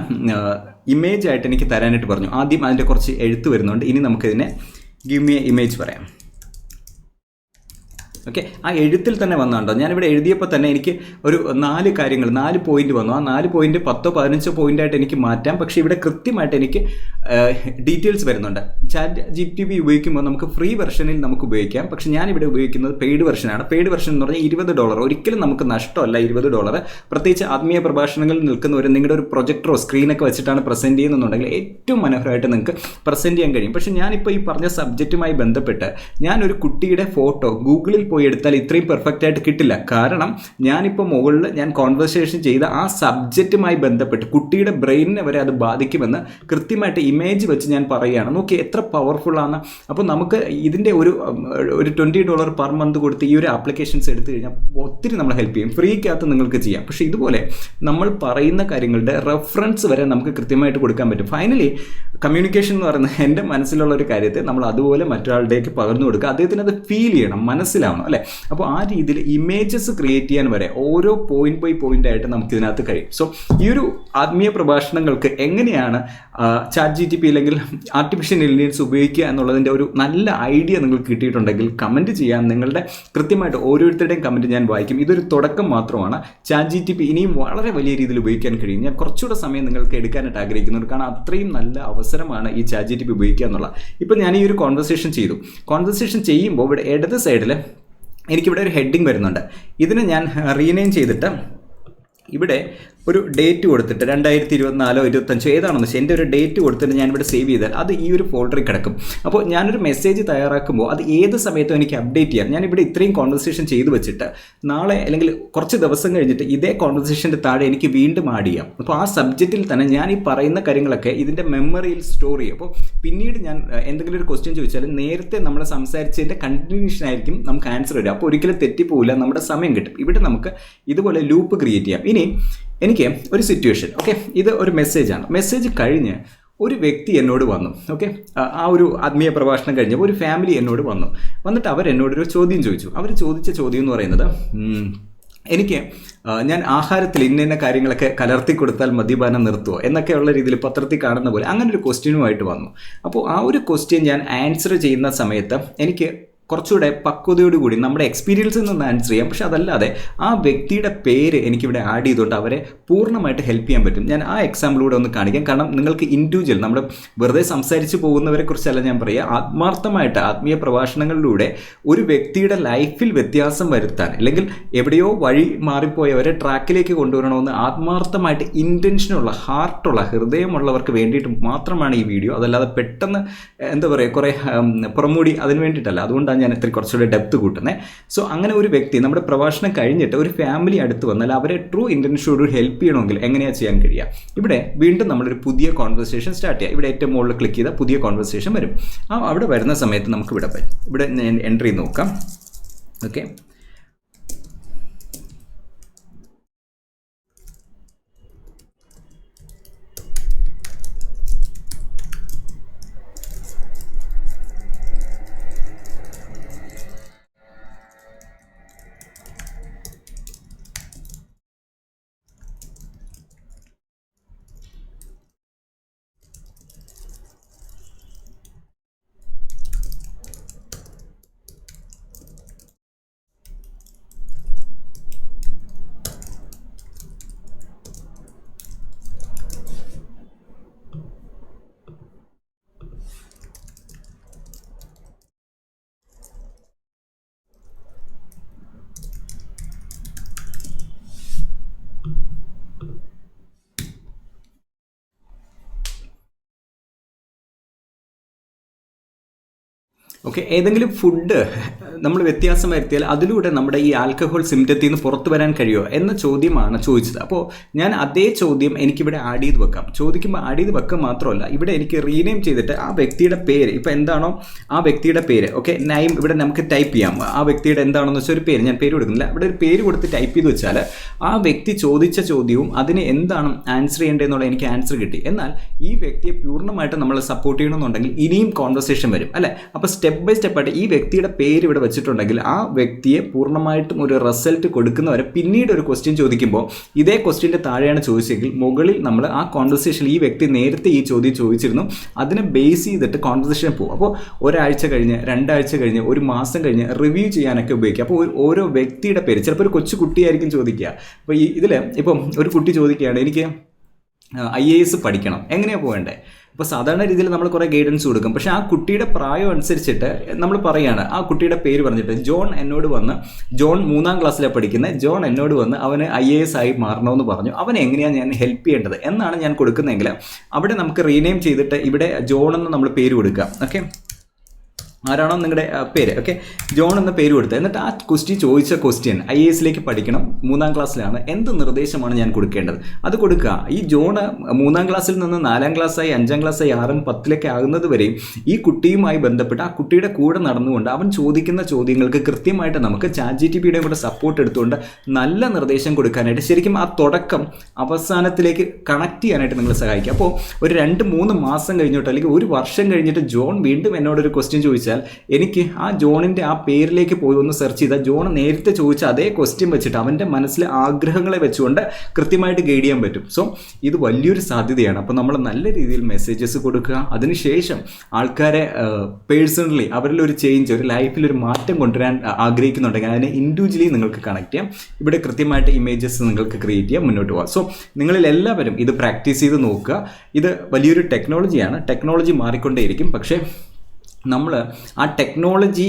ഇമേജായിട്ട് എനിക്ക് തരാനായിട്ട് പറഞ്ഞു. ആദ്യം അതിൻ്റെ കുറച്ച് എഴുത്ത് വരുന്നുണ്ട്. ഇനി നമുക്കിതിനെ ഗിവ് മി എ ഇമേജ് പറയാം. ഓക്കെ, ആ എഴുത്തിൽ തന്നെ വന്നുണ്ടോ, ഞാനിവിടെ എഴുതിയപ്പോൾ തന്നെ എനിക്ക് ഒരു 4 കാര്യങ്ങൾ, 4 പോയിന്റ് വന്നു. ആ 4 പോയിന്റ് 10 15 പോയിന്റായിട്ട് എനിക്ക് മാറ്റാം. പക്ഷേ ഇവിടെ കൃത്യമായിട്ട് എനിക്ക് ഡീറ്റെയിൽസ് വരുന്നുണ്ട്. ChatGPT ഉപയോഗിക്കുമ്പോൾ നമുക്ക് ഫ്രീ വെർഷനിൽ നമുക്ക് ഉപയോഗിക്കാം. പക്ഷേ ഞാനിവിടെ ഉപയോഗിക്കുന്നത് പെയ്ഡ് വെർഷനാണ്. പെയ്ഡ് വെർഷൻ എന്ന് പറഞ്ഞാൽ $20. ഒരിക്കലും നമുക്ക് നഷ്ടമല്ല $20. പ്രത്യേകിച്ച് ആത്മീയ പ്രഭാഷണങ്ങളിൽ നിൽക്കുന്നവർ നിങ്ങളുടെ ഒരു പ്രൊജക്ടറോ സ്ക്രീനൊക്കെ വെച്ചിട്ടാണ് പ്രസൻറ്റ് ചെയ്യുന്നുണ്ടെങ്കിൽ ഏറ്റവും മനോഹരമായിട്ട് നിങ്ങൾക്ക് പ്രസൻറ്റ് ചെയ്യാൻ കഴിയും. പക്ഷേ ഞാനിപ്പോൾ ഈ പറഞ്ഞ സബ്ജക്റ്റുമായി ബന്ധപ്പെട്ട് ഞാനൊരു കുട്ടിയുടെ ഫോട്ടോ ഗൂഗിളിൽ പോയി എടുത്താൽ ഇത്രയും പെർഫെക്റ്റ് ആയിട്ട് കിട്ടില്ല. കാരണം ഞാനിപ്പോൾ മുകളിൽ ഞാൻ കോൺവെർസേഷൻ ചെയ്ത ആ സബ്ജക്റ്റുമായി ബന്ധപ്പെട്ട് കുട്ടിയുടെ ബ്രെയിനിനെ വരെ അത് ബാധിക്കുമെന്ന് കൃത്യമായിട്ട് ഇമേജ് വെച്ച് ഞാൻ പറയുകയാണ്. നോക്കി എത്ര പവർഫുള്ളാണ്. അപ്പോൾ നമുക്ക് ഇതിൻ്റെ ഒരു $20 പെർ മന്ത് കൊടുത്ത് ഈ ഒരു ആപ്ലിക്കേഷൻസ് എടുത്തു കഴിഞ്ഞാൽ ഒത്തിരി നമ്മളെ ഹെൽപ്പ് ചെയ്യും. ഫ്രീക്കകത്ത് നിങ്ങൾക്ക് ചെയ്യാം. പക്ഷേ ഇതുപോലെ നമ്മൾ പറയുന്ന കാര്യങ്ങളുടെ റെഫറൻസ് വരെ നമുക്ക് കൃത്യമായിട്ട് കൊടുക്കാൻ പറ്റും. ഫൈനലി കമ്മ്യൂണിക്കേഷൻ എന്ന് പറയുന്നത് എൻ്റെ മനസ്സിലുള്ള ഒരു കാര്യത്തെ നമ്മൾ അതുപോലെ മറ്റൊരാളുടേക്ക് പകർന്നു കൊടുക്കുക. അദ്ദേഹത്തിന് അത് ഫീൽ ചെയ്യണം, മനസ്സിലാവണം അല്ലേ. അപ്പോൾ ആ രീതിയിൽ ഇമേജസ് ക്രിയേറ്റ് ചെയ്യാൻ വരെ ഓരോ പോയിന്റ് ബൈ പോയിന്റ് ആയിട്ട് നമുക്ക് ഇതിനകത്ത് കഴിയും. സോ ഈ ഒരു ആത്മീയ പ്രഭാഷണങ്ങൾക്ക് എങ്ങനെയാണ് ChatGPT അല്ലെങ്കിൽ ആർട്ടിഫിഷ്യൽ ഇന്റലിജൻസ് ഉപയോഗിക്കുക എന്നുള്ളതിൻ്റെ ഒരു നല്ല ഐഡിയ നിങ്ങൾക്ക് കിട്ടിയിട്ടുണ്ടെങ്കിൽ കമൻറ്റ് ചെയ്യാൻ. നിങ്ങളുടെ കൃത്യമായിട്ട് ഓരോരുത്തരുടെയും കമൻറ്റ് ഞാൻ വായിക്കും. ഇതൊരു തുടക്കം മാത്രമാണ്. ChatGPT ഇനിയും വളരെ വലിയ രീതിയിൽ ഉപയോഗിക്കാൻ കഴിയും. ഞാൻ കുറച്ചുകൂടെ സമയം നിങ്ങൾക്ക് എടുക്കാനായിട്ട് ആഗ്രഹിക്കുന്നുണ്ട്. കാരണം അത്രയും നല്ല അവസരമാണ് ഈ ChatGPT ഉപയോഗിക്കുക എന്നുള്ള. ഇപ്പം ഞാൻ ഈ ഒരു കോൺവെർസേഷൻ ചെയ്തു. കോൺവെർസേഷൻ ചെയ്യുമ്പോൾ ഇവിടെ ഇടത് സൈഡിൽ എനിക്കിവിടെ ഒരു ഹെഡിങ് വരുന്നുണ്ട്. ഇതിനെ ഞാൻ റീനെയിം ചെയ്തിട്ട് ഇവിടെ ഒരു ഡേറ്റ് കൊടുത്തിട്ട് 2024 25 ഏതാണെന്ന് വെച്ചാൽ എൻ്റെ ഒരു ഡേറ്റ് കൊടുത്തിട്ട് ഞാനിവിടെ സേവ് ചെയ്താൽ അത് ഈ ഒരു ഫോൾഡറിൽ കിടക്കും. അപ്പോൾ ഞാനൊരു മെസ്സേജ് തയ്യാറാക്കുമ്പോൾ അത് ഏത് സമയത്തും എനിക്ക് അപ്ഡേറ്റ് ചെയ്യാം. ഞാനിവിടെ ഇത്രയും കോൺവെർസേഷൻ ചെയ്ത് വെച്ചിട്ട് നാളെ അല്ലെങ്കിൽ കുറച്ച് ദിവസം കഴിഞ്ഞിട്ട് ഇതേ കോൺവെർസേഷൻ്റെ താഴെ എനിക്ക് വീണ്ടും ആഡ് ചെയ്യാം. അപ്പോൾ ആ സബ്ജക്റ്റിൽ തന്നെ ഞാൻ ഈ പറയുന്ന കാര്യങ്ങളൊക്കെ ഇതിൻ്റെ മെമ്മറിയിൽ സ്റ്റോർ ചെയ്യും. അപ്പോൾ പിന്നീട് ഞാൻ എന്തെങ്കിലും ഒരു ക്വസ്റ്റ്യൻ ചോദിച്ചാൽ നേരത്തെ നമ്മൾ സംസാരിച്ചതിൻ്റെ കണ്ടിന്യൂഷൻ ആയിരിക്കും നമുക്ക് ആൻസർ വരിക. അപ്പോൾ ഒരിക്കലും തെറ്റിപ്പോവില്ല, നമ്മുടെ സമയം കിട്ടും. ഇവിടെ നമുക്ക് ഇതുപോലെ ലൂപ്പ് ക്രിയേറ്റ് ചെയ്യാം. ഇനി എനിക്ക് ഒരു സിറ്റുവേഷൻ, ഓക്കെ, ഇത് ഒരു മെസ്സേജാണ്. മെസ്സേജ് കഴിഞ്ഞ് ഒരു വ്യക്തി എന്നോട് വന്നു, ഓക്കെ, ആ ഒരു ആത്മീയ പ്രഭാഷണം കഴിഞ്ഞപ്പോൾ ഒരു ഫാമിലി എന്നോട് വന്നിട്ട് അവരെന്നോടൊരു ചോദ്യം ചോദിച്ചു. അവർ ചോദിച്ച ചോദ്യം എന്ന് പറയുന്നത്, എനിക്ക് ഞാൻ ആഹാരത്തിൽ ഇന്ന കാര്യങ്ങളൊക്കെ കലർത്തി കൊടുത്താൽ മദ്യപാനം നിർത്തുമോ എന്നൊക്കെയുള്ള രീതിയിൽ പത്രത്തിൽ കാണുന്ന പോലെ അങ്ങനെ ഒരു ക്വസ്റ്റ്യനുമായിട്ട് വന്നു. അപ്പോൾ ആ ഒരു ക്വസ്റ്റ്യൻ ഞാൻ ആൻസർ ചെയ്യുന്ന സമയത്ത് എനിക്ക് കുറച്ചുകൂടെ പക്വതയോടുകൂടി നമ്മുടെ എക്സ്പീരിയൻസിൽ നിന്ന് ആൻസർ ചെയ്യാം. പക്ഷെ അതല്ലാതെ ആ വ്യക്തിയുടെ പേര് എനിക്കിവിടെ ആഡ് ചെയ്തുകൊണ്ട് അവരെ പൂർണ്ണമായിട്ട് ഹെൽപ്പ് ചെയ്യാൻ പറ്റും. ഞാൻ ആ എക്സാമ്പിളൂടെ ഒന്ന് കാണിക്കാം. കാരണം നിങ്ങൾക്ക് ഇൻഡിവിജ്വൽ നമ്മൾ വെറുതെ സംസാരിച്ച് പോകുന്നവരെ കുറിച്ചല്ല ഞാൻ പറയുക, ആത്മാർത്ഥമായിട്ട് ആത്മീയ പ്രഭാഷണങ്ങളിലൂടെ ഒരു വ്യക്തിയുടെ ലൈഫിൽ വ്യത്യാസം വരുത്താൻ അല്ലെങ്കിൽ എവിടെയോ വഴി മാറിപ്പോയവരെ ട്രാക്കിലേക്ക് കൊണ്ടുവരണമെന്ന് ആത്മാർത്ഥമായിട്ട് ഇൻറ്റൻഷനുള്ള ഹാർട്ടുള്ള ഹൃദയമുള്ളവർക്ക് വേണ്ടിയിട്ട് മാത്രമാണ് ഈ വീഡിയോ. അതല്ലാതെ പെട്ടെന്ന് എന്താ പറയുക കുറേ പുറമൂടി അതിന് വേണ്ടിയിട്ടല്ല. അതുകൊണ്ടാണ് ഞാൻ ഇത്ര കുറച്ചുകൂടി ഡെപ്ത് കൂട്ടുന്നത്. സോ അങ്ങനെ ഒരു വ്യക്തി നമ്മുടെ പ്രഭാഷണം കഴിഞ്ഞിട്ട് ഒരു ഫാമിലി അടുത്ത് വന്നാൽ അവരെ ട്രൂ ഇൻറ്റൻഷനോട് ഹെൽപ്പ് ചെയ്യണമെങ്കിൽ എങ്ങനെയാണ് ചെയ്യാൻ കഴിയുക? ഇവിടെ വീണ്ടും നമ്മളൊരു പുതിയ കോൺവെർസേഷൻ സ്റ്റാർട്ട് ചെയ്യുക. ഇവിടെ ഏറ്റവും മുകളിൽ ക്ലിക്ക് ചെയ്താൽ പുതിയ കോൺവെർസേഷൻ വരും. അവിടെ വരുന്ന സമയത്ത് നമുക്ക് ഇവിടെ ഞാൻ എൻട്രി നോക്കാം. ഓക്കെ, ഓക്കെ, ഏതെങ്കിലും ഫുഡ് നമ്മൾ വ്യത്യാസം വരുത്തിയാൽ അതിലൂടെ നമ്മുടെ ഈ ആൽക്കഹോൾ സിംറ്റത്തിൽ നിന്ന് പുറത്തു വരാൻ കഴിയുമോ എന്ന ചോദ്യമാണ് ചോദിച്ചത്. അപ്പോൾ ഞാൻ അതേ ചോദ്യം എനിക്കിവിടെ ആഡ് ചെയ്ത് വെക്കാം. ചോദിക്കുമ്പോൾ ആഡ് ചെയ്ത് വെക്കാൻ മാത്രമല്ല, ഇവിടെ എനിക്ക് റീനെയിം ചെയ്തിട്ട് ആ വ്യക്തിയുടെ പേര്, ഇപ്പോൾ എന്താണോ ആ വ്യക്തിയുടെ പേര്, ഓക്കെ, നെയിം ഇവിടെ നമുക്ക് ടൈപ്പ് ചെയ്യാം. ആ വ്യക്തിയുടെ എന്താണെന്ന് വെച്ചാൽ ഒരു പേര്, ഞാൻ പേര് കൊടുക്കുന്നില്ല, ഇവിടെ ഒരു പേര് കൊടുത്ത് ടൈപ്പ് ചെയ്ത് വെച്ചാൽ ആ വ്യക്തി ചോദിച്ച ചോദ്യവും അതിന് എന്താണ് ആൻസർ ചെയ്യേണ്ടതെന്നുള്ള എനിക്ക് ആൻസർ കിട്ടി. എന്നാൽ ഈ വ്യക്തിയെ പൂർണ്ണമായിട്ട് നമ്മൾ സപ്പോർട്ട് ചെയ്യണമെന്നുണ്ടെങ്കിൽ ഇനിയും കോൺവെർസേഷൻ വരും അല്ലേ. അപ്പോൾ സ്റ്റെപ്പ് ബൈ സ്റ്റെപ്പായിട്ട് ഈ വ്യക്തിയുടെ പേര് ഇവിടെ വെച്ചിട്ടുണ്ടെങ്കിൽ ആ വ്യക്തിയെ പൂർണ്ണമായിട്ടും ഒരു റിസൾട്ട് കൊടുക്കുന്നവരെ പിന്നീട് ഒരു ക്വസ്റ്റ്യൻ ചോദിക്കുമ്പോൾ ഇതേ ക്വസ്റ്റ്യൻ്റെ താഴെയാണ് ചോദിച്ചെങ്കിൽ മുകളിൽ നമ്മൾ ആ കോൺവെർസേഷനിൽ ഈ വ്യക്തി നേരത്തെ ഈ ചോദ്യം ചോദിച്ചിരുന്നു അതിനെ ബേസ് ചെയ്തിട്ട് കോൺവെർസേഷൻ പോകും. അപ്പോൾ ഒരാഴ്ച കഴിഞ്ഞ്, 2 ആഴ്ച കഴിഞ്ഞ്, 1 മാസം കഴിഞ്ഞ് റിവ്യൂ ചെയ്യാനൊക്കെ ഉപയോഗിക്കുക. അപ്പോൾ ഓരോ വ്യക്തിയുടെ പേര്, ചിലപ്പോൾ ഒരു കൊച്ചു കുട്ടിയായിരിക്കും ചോദിക്കുക. അപ്പോൾ ഇതിൽ ഇപ്പം ഒരു കുട്ടി ചോദിക്കുകയാണ്, എനിക്ക് IAS പഠിക്കണം, എങ്ങനെയാണ് പോകേണ്ടത്? അപ്പോൾ സാധാരണ രീതിയിൽ നമ്മൾ കുറേ ഗൈഡൻസ് കൊടുക്കും. പക്ഷേ ആ കുട്ടിയുടെ പ്രായം അനുസരിച്ചിട്ട് നമ്മൾ പറയുകയാണ്, ആ കുട്ടിയുടെ പേര് പറഞ്ഞിട്ട് ജോൺ എന്നോട് വന്ന്, ജോൺ 3ാം ക്ലാസ്സിലാണ് പഠിക്കുന്നത്, ജോൺ എന്നോട് വന്ന് അവന് IAS ആയി മാറണമെന്ന് പറഞ്ഞു, അവനെ എങ്ങനെയാണ് ഞാൻ ഹെൽപ്പ് ചെയ്യേണ്ടത് എന്നാണ് ഞാൻ കൊടുക്കുന്നതെങ്കിൽ അവിടെ നമുക്ക് റീനെയിം ചെയ്തിട്ട് ഇവിടെ ജോൺ എന്ന് നമ്മൾ പേര് കൊടുക്കുക. ഓക്കെ, ആരാണോ നിങ്ങളുടെ പേര്, ഓക്കെ, ജോൺ എന്ന പേര് കൊടുത്തത്. എന്നിട്ട് ആ ചോദിച്ച ക്വസ്റ്റ്യൻ IASലേക്ക് പഠിക്കണം, 3ാം ക്ലാസ്സിലാണ്, എന്ത് നിർദ്ദേശമാണ് ഞാൻ കൊടുക്കേണ്ടത് അത് കൊടുക്കുക. ഈ ജോൺ 3ാം ക്ലാസ്സിൽ നിന്ന് 4ാം ക്ലാസ്സായി, 5ാം ക്ലാസ്സായി, 6, 10 ആകുന്നത് വരെയും ഈ കുട്ടിയുമായി ബന്ധപ്പെട്ട് ആ കുട്ടിയുടെ കൂടെ നടന്നുകൊണ്ട് അവൻ ചോദിക്കുന്ന ചോദ്യങ്ങൾക്ക് കൃത്യമായിട്ട് നമുക്ക് ChatGPTയുടെ കൂടെ സപ്പോർട്ട് എടുത്തുകൊണ്ട് നല്ല നിർദ്ദേശം കൊടുക്കാനായിട്ട് ശരിക്കും ആ തുടക്കം അവസാനത്തിലേക്ക് കണക്ട് ചെയ്യാനായിട്ട് നിങ്ങൾ സഹായിക്കുക. അപ്പോൾ ഒരു 2-3 മാസം കഴിഞ്ഞിട്ട് അല്ലെങ്കിൽ 1 വർഷം കഴിഞ്ഞിട്ട് ജോൺ വീണ്ടും എന്നോടൊരു ക്വസ്റ്റ്യൻ ചോദിച്ചാൽ എനിക്ക് ആ ജോണിൻ്റെ ആ പേരിലേക്ക് പോയി ഒന്ന് സെർച്ച് ചെയ്താൽ ജോൺ നേരത്തെ ചോദിച്ച അതേ ക്വസ്റ്റ്യൻ വെച്ചിട്ട് അവൻ്റെ മനസ്സിലെ ആഗ്രഹങ്ങളെ വെച്ചുകൊണ്ട് കൃത്യമായിട്ട് ഗൈഡ് ചെയ്യാൻ പറ്റും. സോ ഇത് വലിയൊരു സാധ്യതയാണ്. അപ്പോൾ നമ്മൾ നല്ല രീതിയിൽ മെസ്സേജസ് കൊടുക്കുക. അതിനുശേഷം ആൾക്കാരെ പേഴ്സണലി അവരിലൊരു ചേഞ്ച്, ഒരു ലൈഫിലൊരു മാറ്റം കൊണ്ടുവരാൻ ആഗ്രഹിക്കുന്നുണ്ടെങ്കിൽ അതിനെ ഇൻഡിവിജ്വലി നിങ്ങൾക്ക് കണക്ട് ചെയ്യാം. ഇവിടെ കൃത്യമായിട്ട് ഇമേജസ് നിങ്ങൾക്ക് ക്രിയേറ്റ് ചെയ്യാം, മുന്നോട്ട് പോകാം. സോ നിങ്ങളിൽ എല്ലാവരും ഇത് പ്രാക്ടീസ് ചെയ്ത് നോക്കുക. ഇത് വലിയൊരു ടെക്നോളജിയാണ്. ടെക്നോളജി മാറിക്കൊണ്ടേയിരിക്കും. പക്ഷേ നമ്മൾ ആ ടെക്നോളജി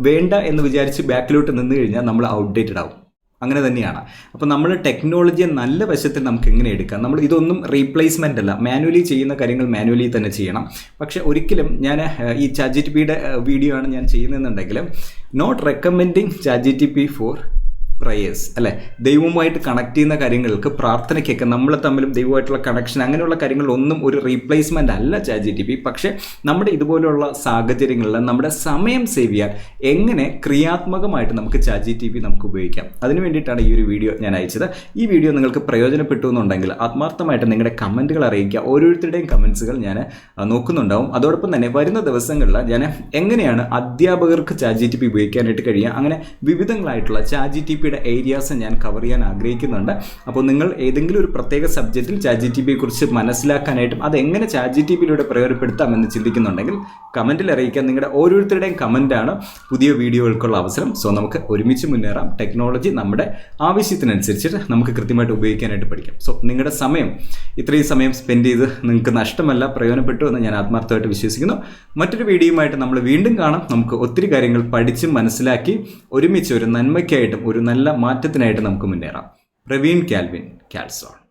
വേണ്ട എന്ന് വിചാരിച്ച് ബാക്കിലോട്ട് നിന്ന് കഴിഞ്ഞാൽ നമ്മൾ ഔട്ട്ഡേറ്റഡ് ആവും. അങ്ങനെ തന്നെയാണ്. അപ്പോൾ നമ്മൾ ടെക്നോളജിയെ നല്ല വശത്തിൽ നമുക്ക് എങ്ങനെ എടുക്കാം? നമ്മൾ ഇതൊന്നും റീപ്ലേസ്മെൻ്റ് അല്ല, മാനുവലി ചെയ്യുന്ന കാര്യങ്ങൾ മാനുവലി തന്നെ ചെയ്യണം. പക്ഷെ ഒരിക്കലും ഞാൻ ഈ ChatGPTയുടെ വീഡിയോ ആണ് ഞാൻ ചെയ്യുന്നതെന്നുണ്ടെങ്കിലും not recommending ChatGPT for prayers, അല്ലേ? ദൈവവുമായിട്ട് കണക്ട് ചെയ്യുന്ന കാര്യങ്ങൾക്ക്, പ്രാർത്ഥനയ്ക്കൊക്കെ നമ്മൾ തമ്മിലും ദൈവമായിട്ടുള്ള കണക്ഷൻ, അങ്ങനെയുള്ള കാര്യങ്ങളൊന്നും ഒരു റീപ്ലേസ്മെൻ്റ് അല്ല ChatGPT. പക്ഷേ നമ്മുടെ ഇതുപോലെയുള്ള സാഹചര്യങ്ങളിൽ നമ്മുടെ സമയം സേവ് ചെയ്യാൻ എങ്ങനെ ക്രിയാത്മകമായിട്ട് നമുക്ക് ChatGPT നമുക്ക് ഉപയോഗിക്കാം, അതിന് വേണ്ടിയിട്ടാണ് ഈ ഒരു വീഡിയോ ഞാൻ അയച്ചത്. ഈ വീഡിയോ നിങ്ങൾക്ക് പ്രയോജനപ്പെട്ടു എന്നുണ്ടെങ്കിൽ ആത്മാർത്ഥമായിട്ട് നിങ്ങളുടെ കമൻറ്റുകൾ അറിയിക്കുക. ഓരോരുത്തരുടെയും കമൻസുകൾ ഞാൻ നോക്കുന്നുണ്ടാവും. അതോടൊപ്പം തന്നെ വരുന്ന ദിവസങ്ങളിൽ ഞാൻ എങ്ങനെയാണ് അധ്യാപകർക്ക് ChatGPT ഉപയോഗിക്കാനായിട്ട് കഴിയുക, അങ്ങനെ വിവിധങ്ങളായിട്ടുള്ള ChatGPTയുടെ ഏരിയാസ് ഞാൻ കവർ ചെയ്യാൻ ആഗ്രഹിക്കുന്നുണ്ട്. അപ്പോൾ നിങ്ങൾ ഏതെങ്കിലും ഒരു പ്രത്യേക സബ്ജക്റ്റിൽ ChatGPTയെ കുറിച്ച് മനസ്സിലാക്കാനായിട്ടും അതെങ്ങനെ ChatGPTയിലൂടെ പ്രയോജനപ്പെടുത്താമെന്ന് ചിന്തിക്കുന്നുണ്ടെങ്കിൽ കമൻറ്റിൽ അറിയിക്കാൻ. നിങ്ങളുടെ ഓരോരുത്തരുടെയും കമൻറ്റാണ് പുതിയ വീഡിയോകൾക്കുള്ള അവസരം. സോ നമുക്ക് ഒരുമിച്ച് മുന്നേറാം. ടെക്നോളജി നമ്മുടെ ആവശ്യത്തിനനുസരിച്ചിട്ട് നമുക്ക് കൃത്യമായിട്ട് ഉപയോഗിക്കാനായിട്ട് പഠിക്കാം. സോ നിങ്ങളുടെ സമയം, ഇത്രയും സമയം സ്പെൻഡ് ചെയ്ത് നിങ്ങൾക്ക് നഷ്ടമല്ല, പ്രയോജനപ്പെട്ടു എന്ന് ഞാൻ ആത്മാർത്ഥമായിട്ട് വിശ്വസിക്കുന്നു. മറ്റൊരു വീഡിയോയുമായിട്ട് നമ്മൾ വീണ്ടും കാണാം. നമുക്ക് ഒത്തിരി കാര്യങ്ങൾ പഠിച്ചും മനസ്സിലാക്കി ഒരുമിച്ച് ഒരു നന്മയ്ക്കായിട്ടും ഒരു നല്ല മാറ്റത്തിനായിട്ട് നമുക്ക് മുന്നേറാം. പ്രവീൺ കാൽവിൻ കാൽസോൺ.